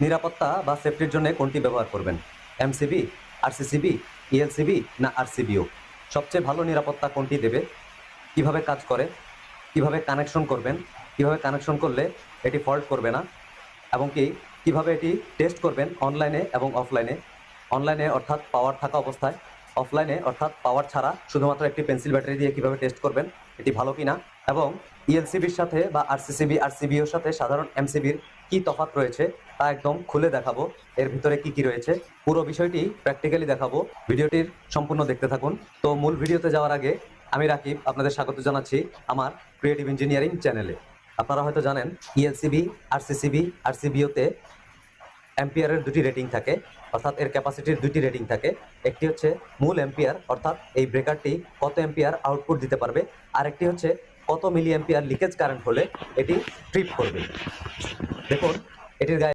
নিরাপত্তা বা সেফটির জন্য কোনটি ব্যবহার করবেন? এমসিবি, আরসিসিবি, ইএলসিবি না আরসিবিও? সবচেয়ে ভালো নিরাপত্তা কোনটি দেবে? কিভাবে কাজ করে? কিভাবে কানেকশন করবেন? কিভাবে কানেকশন করলে এটি ফল্ট করবে না? এবং কিভাবে এটি টেস্ট করবেন অনলাইনে এবং অফলাইনে? অনলাইনে অর্থাৎ পাওয়ার থাকা অবস্থায়, অফলাইনে অর্থাৎ পাওয়ার ছাড়া শুধুমাত্র একটি পেন্সিল ব্যাটারি দিয়ে কিভাবে টেস্ট করবেন এটি ভালো কিনা? এবং ইএলসিবির সাথে বা আরসিসিবি আরসিবিওর সাথে সাধারণ এমসিবির কি তফাৎ রয়েছে তা একদম খুলে দেখাবো। এর ভিতরে কি কি রয়েছে পুরো বিষয়টি প্র্যাকটিক্যালি দেখাবো। ভিডিওটির সম্পূর্ণ দেখতে থাকুন। তো মূল ভিডিওতে যাওয়ার আগে আমি রাকিব আপনাদের স্বাগত জানাচ্ছি আমার ক্রিয়েটিভ ইঞ্জিনিয়ারিং চ্যানেলে। আপনারা হয়তো জানেন ইএলসিবি, আরসিসিবি, আরসিবিওতে অ্যাম্পিয়ারের দুটি রেটিং থাকে, অর্থাৎ এর ক্যাপাসিটির দুটি রেটিং থাকে। একটি হচ্ছে মূল অ্যাম্পিয়ার, অর্থাৎ এই ব্রেকারটি কত অ্যাম্পিয়ার আউটপুট দিতে পারবে, আরেকটি হচ্ছে কত মিলি অ্যাম্পিয়ার লিকেজ কারেন্ট হলে এটি ট্রিপ করবে। দেখুন এটির গায়ে